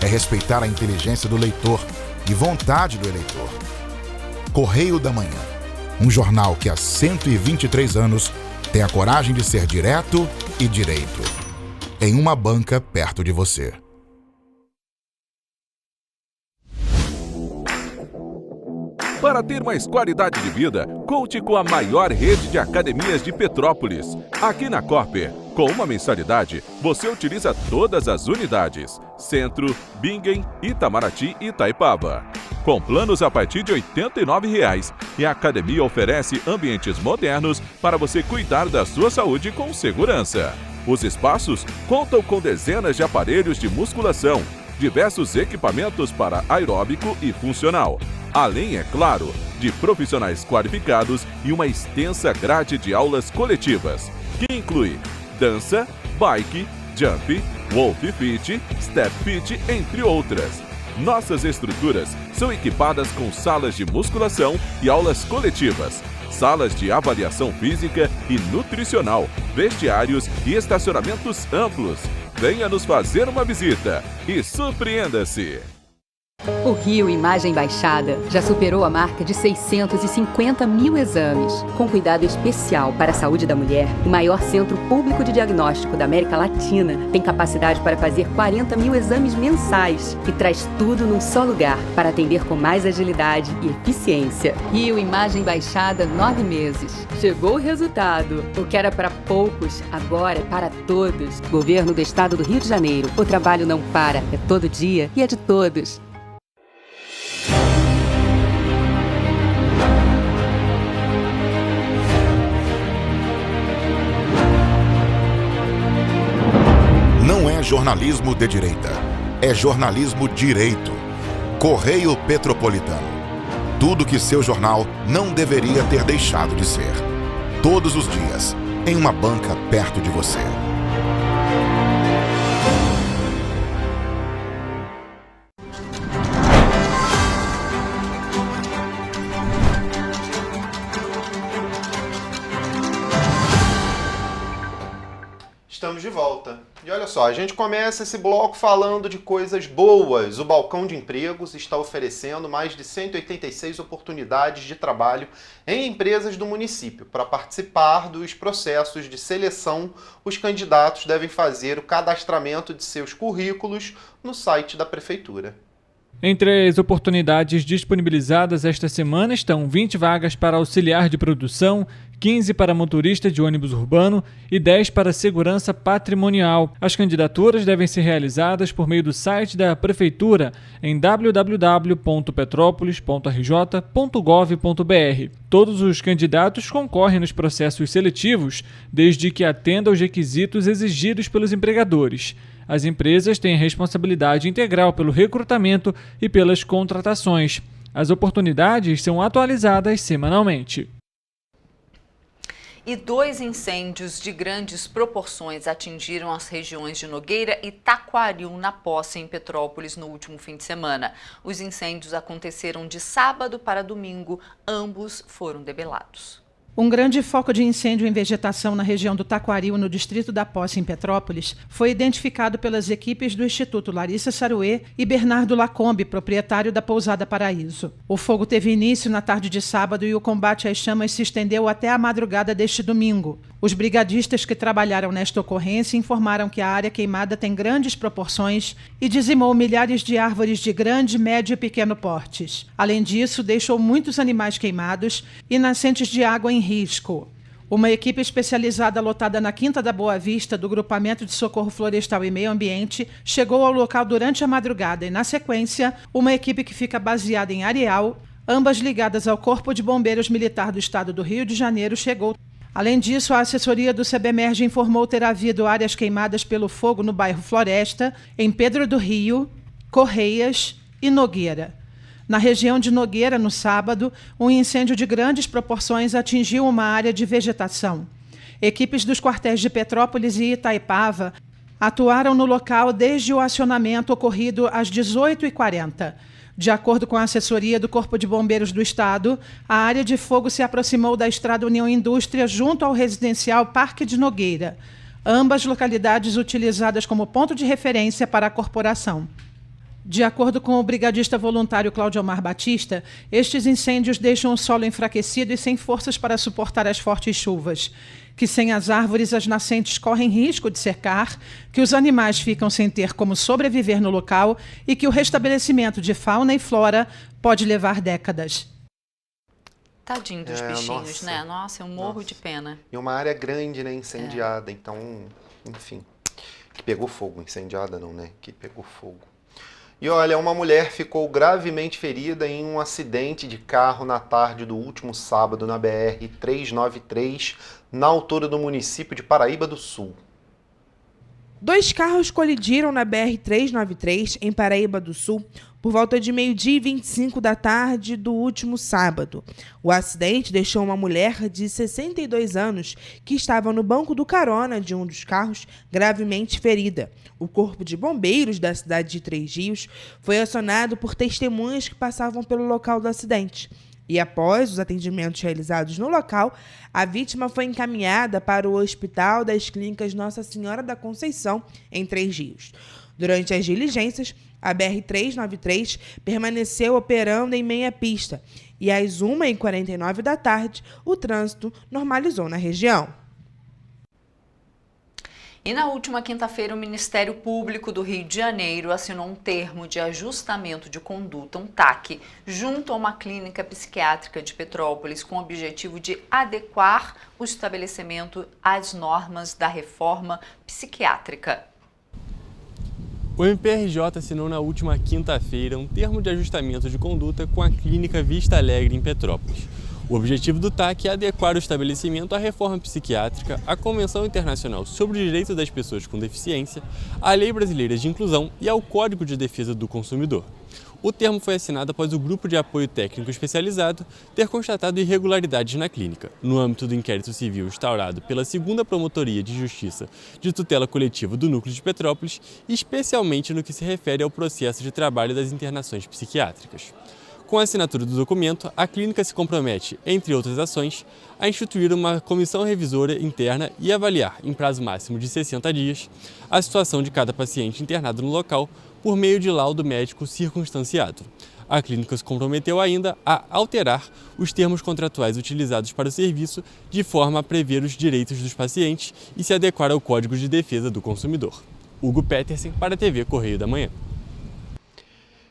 É respeitar a inteligência do leitor e vontade do eleitor. Correio da Manhã, um jornal que há 123 anos tem a coragem de ser direto e direito. Em uma banca perto de você. Para ter mais qualidade de vida, conte com a maior rede de academias de Petrópolis. Aqui na Cooper, com uma mensalidade, você utiliza todas as unidades: Centro, Bingen, Itamaraty e Itaipava. Com planos a partir de R$ 89,00, e a academia oferece ambientes modernos para você cuidar da sua saúde com segurança. Os espaços contam com dezenas de aparelhos de musculação, diversos equipamentos para aeróbico e funcional. Além, é claro, de profissionais qualificados e uma extensa grade de aulas coletivas, que inclui dança, bike, jump, wolf fit, step fit, entre outras. Nossas estruturas são equipadas com salas de musculação e aulas coletivas, salas de avaliação física e nutricional, vestiários e estacionamentos amplos. Venha nos fazer uma visita e surpreenda-se! O Rio Imagem Baixada já superou a marca de 650 mil exames. Com cuidado especial para a saúde da mulher, o maior centro público de diagnóstico da América Latina tem capacidade para fazer 40 mil exames mensais e traz tudo num só lugar para atender com mais agilidade e eficiência. Rio Imagem Baixada, 9 meses. Chegou o resultado. O que era para poucos, agora é para todos. Governo do Estado do Rio de Janeiro. O trabalho não para, é todo dia e é de todos. Não é jornalismo de direita, é jornalismo direito. Correio Petropolitano. Tudo que seu jornal não deveria ter deixado de ser. Todos os dias, em uma banca perto de você. Estamos de volta. E olha só, a gente começa esse bloco falando de coisas boas. O Balcão de Empregos está oferecendo mais de 186 oportunidades de trabalho em empresas do município. Para participar dos processos de seleção, os candidatos devem fazer o cadastramento de seus currículos no site da Prefeitura. Entre as oportunidades disponibilizadas esta semana estão 20 vagas para auxiliar de produção, 15 para motorista de ônibus urbano e 10 para segurança patrimonial. As candidaturas devem ser realizadas por meio do site da Prefeitura em www.petropolis.rj.gov.br. Todos os candidatos concorrem nos processos seletivos, desde que atenda aos requisitos exigidos pelos empregadores. As empresas têm responsabilidade integral pelo recrutamento e pelas contratações. As oportunidades são atualizadas semanalmente. E 2 incêndios de grandes proporções atingiram as regiões de Nogueira e Taquariú, na Posse, em Petrópolis, no último fim de semana. Os incêndios aconteceram de sábado para domingo, ambos foram debelados. Um grande foco de incêndio em vegetação na região do Taquariú, no distrito da Posse, em Petrópolis, foi identificado pelas equipes do Instituto Larissa Saruê e Bernardo Lacombe, proprietário da Pousada Paraíso. O fogo teve início na tarde de sábado e o combate às chamas se estendeu até a madrugada deste domingo. Os brigadistas que trabalharam nesta ocorrência informaram que a área queimada tem grandes proporções e dizimou milhares de árvores de grande, médio e pequeno portes. Além disso, deixou muitos animais queimados e nascentes de água em risco. Uma equipe especializada lotada na Quinta da Boa Vista, do Grupamento de Socorro Florestal e Meio Ambiente, chegou ao local durante a madrugada e, na sequência, uma equipe que fica baseada em Areal, ambas ligadas ao Corpo de Bombeiros Militar do Estado do Rio de Janeiro, chegou. Além disso, a assessoria do CBMERG informou ter havido áreas queimadas pelo fogo no bairro Floresta, em Pedro do Rio, Correias e Nogueira. Na região de Nogueira, no sábado, um incêndio de grandes proporções atingiu uma área de vegetação. Equipes dos quartéis de Petrópolis e Itaipava atuaram no local desde o acionamento ocorrido às 18h40. De acordo com a assessoria do Corpo de Bombeiros do Estado, a área de fogo se aproximou da Estrada União Indústria junto ao residencial Parque de Nogueira, ambas localidades utilizadas como ponto de referência para a corporação. De acordo com o brigadista voluntário Cláudio Omar Batista, estes incêndios deixam o solo enfraquecido e sem forças para suportar as fortes chuvas, que sem as árvores as nascentes correm risco de secar, que os animais ficam sem ter como sobreviver no local e que o restabelecimento de fauna e flora pode levar décadas. Tadinho dos bichinhos, né? Nossa, eu morro de pena. E uma área grande, né, incendiada, então, enfim, que pegou fogo, incendiada não, né, que pegou fogo. E olha, uma mulher ficou gravemente ferida em um acidente de carro na tarde do último sábado na BR-393, na altura do município de Paraíba do Sul. 2 carros colidiram na BR-393, em Paraíba do Sul, por volta de 12h25 da tarde do último sábado. O acidente deixou uma mulher de 62 anos, que estava no banco do carona de um dos carros, gravemente ferida. O Corpo de Bombeiros da cidade de Três Rios foi acionado por testemunhas que passavam pelo local do acidente. E após os atendimentos realizados no local, a vítima foi encaminhada para o Hospital das Clínicas Nossa Senhora da Conceição, em Três Rios. Durante as diligências, a BR-393 permaneceu operando em meia pista e às 1h49 da tarde, o trânsito normalizou na região. E na última quinta-feira, o Ministério Público do Rio de Janeiro assinou um termo de ajustamento de conduta, um TAC, junto a uma clínica psiquiátrica de Petrópolis, com o objetivo de adequar o estabelecimento às normas da reforma psiquiátrica. O MPRJ assinou na última quinta-feira um termo de ajustamento de conduta com a Clínica Vista Alegre, em Petrópolis. O objetivo do TAC é adequar o estabelecimento à reforma psiquiátrica, à Convenção Internacional sobre o Direito das Pessoas com Deficiência, à Lei Brasileira de Inclusão e ao Código de Defesa do Consumidor. O termo foi assinado após o Grupo de Apoio Técnico Especializado ter constatado irregularidades na clínica, no âmbito do inquérito civil instaurado pela 2ª Promotoria de Justiça de Tutela Coletiva do Núcleo de Petrópolis, especialmente no que se refere ao processo de trabalho das internações psiquiátricas. Com a assinatura do documento, a clínica se compromete, entre outras ações, a instituir uma comissão revisora interna e avaliar, em prazo máximo de 60 dias, a situação de cada paciente internado no local por meio de laudo médico circunstanciado. A clínica se comprometeu ainda a alterar os termos contratuais utilizados para o serviço de forma a prever os direitos dos pacientes e se adequar ao Código de Defesa do Consumidor. Hugo Petersen, para a TV Correio da Manhã.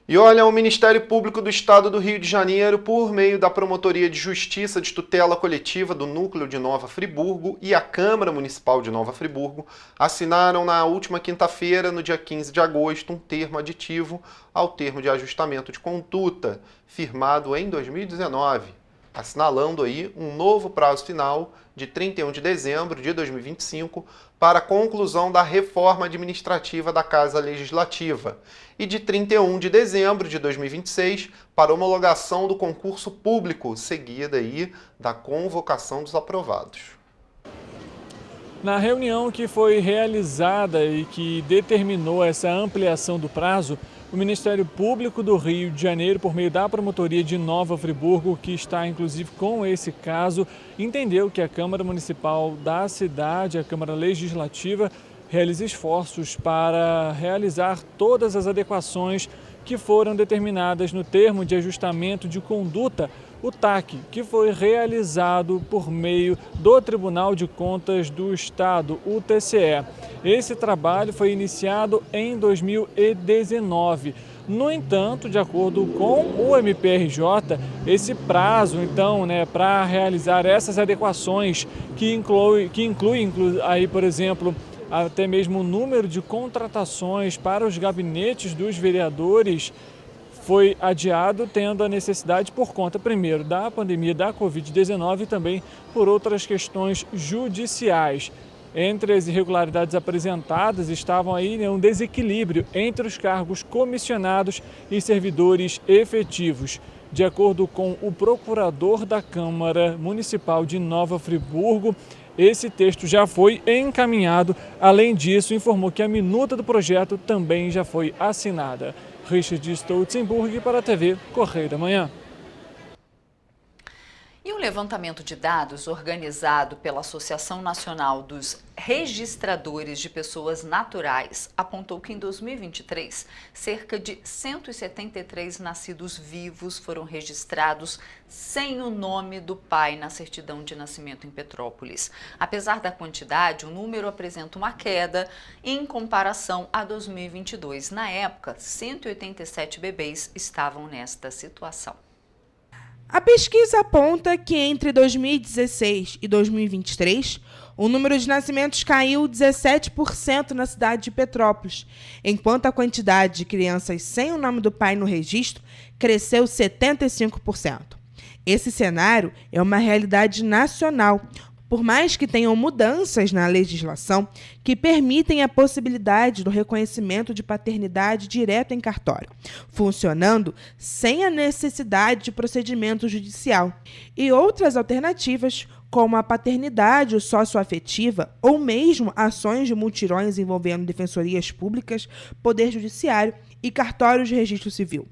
E olha, o Ministério Público do Estado do Rio de Janeiro, por meio da Promotoria de Justiça de Tutela Coletiva do Núcleo de Nova Friburgo e a Câmara Municipal de Nova Friburgo, assinaram na última quinta-feira, no dia 15 de agosto, um termo aditivo ao termo de ajustamento de conduta, firmado em 2019, assinalando aí um novo prazo final de 31 de dezembro de 2025 para a conclusão da reforma administrativa da Casa Legislativa e de 31 de dezembro de 2026 para homologação do concurso público, seguida aí da convocação dos aprovados. Na reunião que foi realizada e que determinou essa ampliação do prazo, o Ministério Público do Rio de Janeiro, por meio da Promotoria de Nova Friburgo, que está inclusive com esse caso, entendeu que a Câmara Municipal da cidade, a Câmara Legislativa, realiza esforços para realizar todas as adequações que foram determinadas no termo de ajustamento de conduta, o TAC, que foi realizado por meio do Tribunal de Contas do Estado, o TCE. Esse trabalho foi iniciado em 2019. No entanto, de acordo com o MPRJ, esse prazo, então, para realizar essas adequações, que inclui aí, por exemplo, até mesmo o número de contratações para os gabinetes dos vereadores, foi adiado, tendo a necessidade por conta, primeiro, da pandemia da Covid-19 e também por outras questões judiciais. Entre as irregularidades apresentadas estavam aí um desequilíbrio entre os cargos comissionados e servidores efetivos. De acordo com o procurador da Câmara Municipal de Nova Friburgo, esse texto já foi encaminhado. Além disso, informou que a minuta do projeto também já foi assinada. Richard Stolzenburg para a TV Correio da Manhã. E um levantamento de dados organizado pela Associação Nacional dos Registradores de Pessoas Naturais apontou que em 2023, cerca de 173 nascidos vivos foram registrados sem o nome do pai na certidão de nascimento em Petrópolis. Apesar da quantidade, o número apresenta uma queda em comparação a 2022. Na época, 187 bebês estavam nesta situação. A pesquisa aponta que entre 2016 e 2023, o número de nascimentos caiu 17% na cidade de Petrópolis, enquanto a quantidade de crianças sem o nome do pai no registro cresceu 75%. Esse cenário é uma realidade nacional, por mais que tenham mudanças na legislação que permitem a possibilidade do reconhecimento de paternidade direto em cartório, funcionando sem a necessidade de procedimento judicial, e outras alternativas, como a paternidade socioafetiva ou mesmo ações de mutirões envolvendo defensorias públicas, poder judiciário e cartórios de registro civil.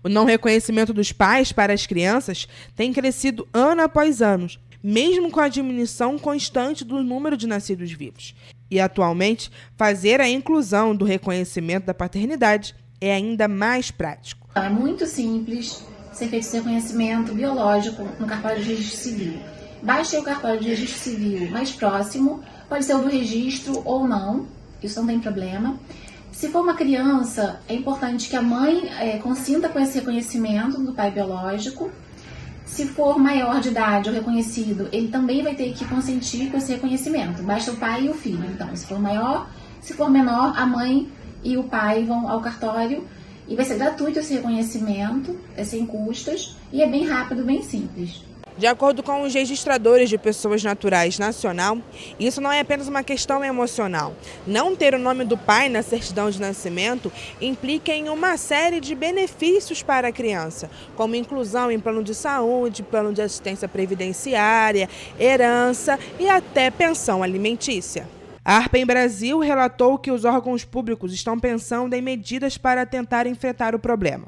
O não reconhecimento dos pais para as crianças tem crescido ano após ano, mesmo com a diminuição constante do número de nascidos vivos. E, atualmente, fazer a inclusão do reconhecimento da paternidade é ainda mais prático. É muito simples ser feito esse reconhecimento biológico no cartório de registro civil. Basta ter o cartório de registro civil mais próximo, pode ser o do registro ou não, isso não tem problema. Se for uma criança, é importante que a mãe consinta com esse reconhecimento do pai biológico. Se for maior de idade ou reconhecido, ele também vai ter que consentir com esse reconhecimento. Basta o pai e o filho. Então, se for maior, se for menor, a mãe e o pai vão ao cartório e vai ser gratuito esse reconhecimento, é sem custos e é bem rápido, bem simples. De acordo com os registradores de pessoas naturais nacional, isso não é apenas uma questão emocional. Não ter o nome do pai na certidão de nascimento implica em uma série de benefícios para a criança, como inclusão em plano de saúde, plano de assistência previdenciária, herança e até pensão alimentícia. A ARPEM Brasil relatou que os órgãos públicos estão pensando em medidas para tentar enfrentar o problema.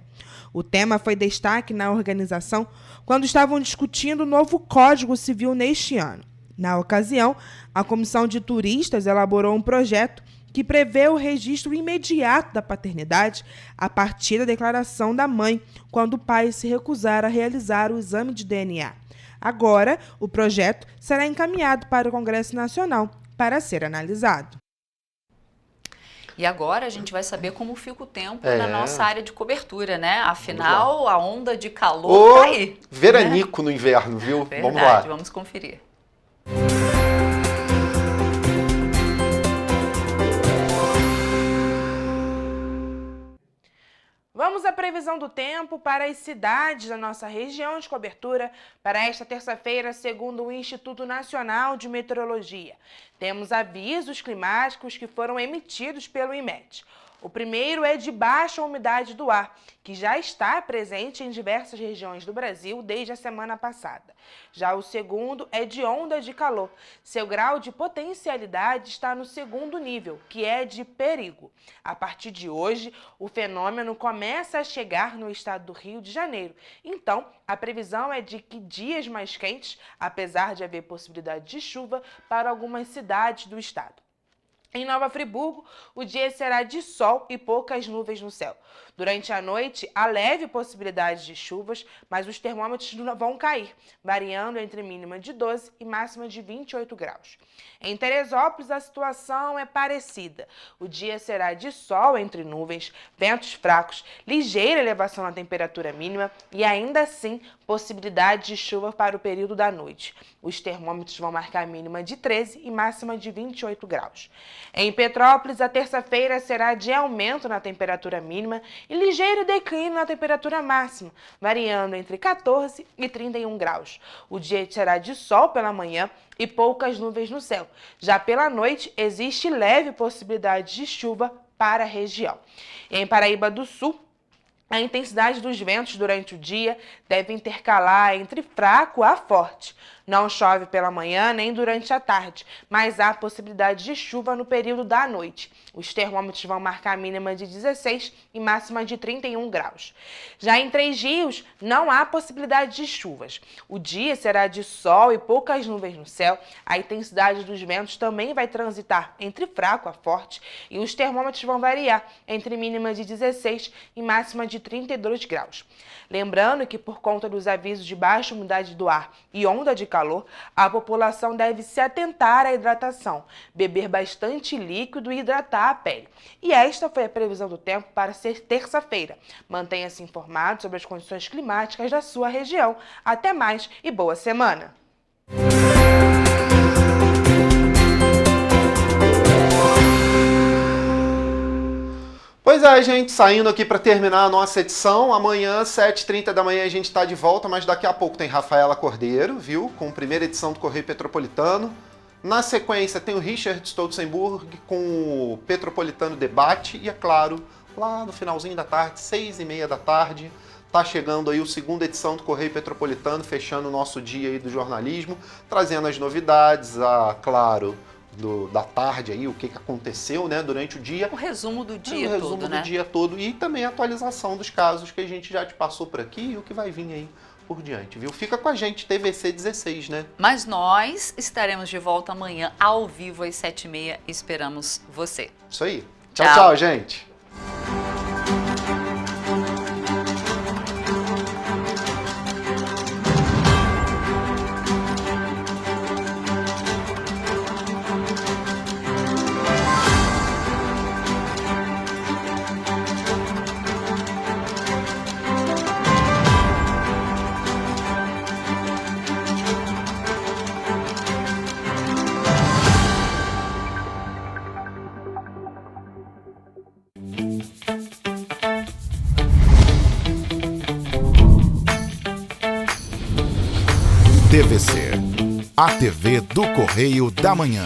O tema foi destaque na organização quando estavam discutindo o novo Código Civil neste ano. Na ocasião, a Comissão de Turistas elaborou um projeto que prevê o registro imediato da paternidade a partir da declaração da mãe, quando o pai se recusar a realizar o exame de DNA. Agora, o projeto será encaminhado para o Congresso Nacional para ser analisado. E agora a gente vai saber como fica o tempo na nossa área de cobertura, né? Afinal, a onda de calor tá aí. Veranico, né? No inverno, viu? Verdade, vamos lá. Vamos conferir. Vamos à previsão do tempo para as cidades da nossa região de cobertura para esta terça-feira, segundo o Instituto Nacional de Meteorologia. Temos avisos climáticos que foram emitidos pelo IMET. O primeiro é de baixa umidade do ar, que já está presente em diversas regiões do Brasil desde a semana passada. Já o segundo é de onda de calor. Seu grau de potencialidade está no segundo nível, que é de perigo. A partir de hoje, o fenômeno começa a chegar no estado do Rio de Janeiro. Então, a previsão é de que dias mais quentes, apesar de haver possibilidade de chuva para algumas cidades do estado. Em Nova Friburgo, o dia será de sol e poucas nuvens no céu. Durante a noite, há leve possibilidade de chuvas, mas os termômetros vão cair, variando entre mínima de 12 e máxima de 28 graus. Em Teresópolis, a situação é parecida. O dia será de sol entre nuvens, ventos fracos, ligeira elevação na temperatura mínima e ainda assim possibilidade de chuva para o período da noite. Os termômetros vão marcar mínima de 13 e máxima de 28 graus. Em Petrópolis, a terça-feira será de aumento na temperatura mínima e ligeiro declínio na temperatura máxima, variando entre 14 e 31 graus. O dia será de sol pela manhã e poucas nuvens no céu. Já pela noite, existe leve possibilidade de chuva para a região. Em Paraíba do Sul, a intensidade dos ventos durante o dia deve intercalar entre fraco a forte. Não chove pela manhã nem durante a tarde, mas há possibilidade de chuva no período da noite. Os termômetros vão marcar mínima de 16 e máxima de 31 graus. Já em Três Rios, não há possibilidade de chuvas. O dia será de sol e poucas nuvens no céu. A intensidade dos ventos também vai transitar entre fraco a forte e os termômetros vão variar entre mínima de 16 e máxima de 32 graus. Lembrando que por conta dos avisos de baixa umidade do ar e onda de calor, a população deve se atentar à hidratação, beber bastante líquido e hidratar a pele. E esta foi a previsão do tempo para ser terça-feira. Mantenha-se informado sobre as condições climáticas da sua região. Até mais e boa semana! Pois é, gente, saindo aqui para terminar a nossa edição. Amanhã, 7h30 da manhã, a gente está de volta, mas daqui a pouco tem Rafaela Cordeiro, viu? Com a primeira edição do Correio Petropolitano. Na sequência, tem o Richard Stolzenburg com o Petropolitano Debate. E, é claro, lá no finalzinho da tarde, 6h30 da tarde, tá chegando aí a segunda edição do Correio Petropolitano, fechando o nosso dia aí do jornalismo, trazendo as novidades, claro, da tarde aí, o que aconteceu, né, durante o dia. O resumo do dia todo, o resumo do dia todo e também a atualização dos casos que a gente já te passou por aqui e o que vai vir aí por diante, viu? Fica com a gente, TVC 16, né? Mas nós estaremos de volta amanhã, ao vivo, às 7h30. Esperamos você. Isso aí. Tchau, tchau, gente. TVC, a TV do Correio da Manhã.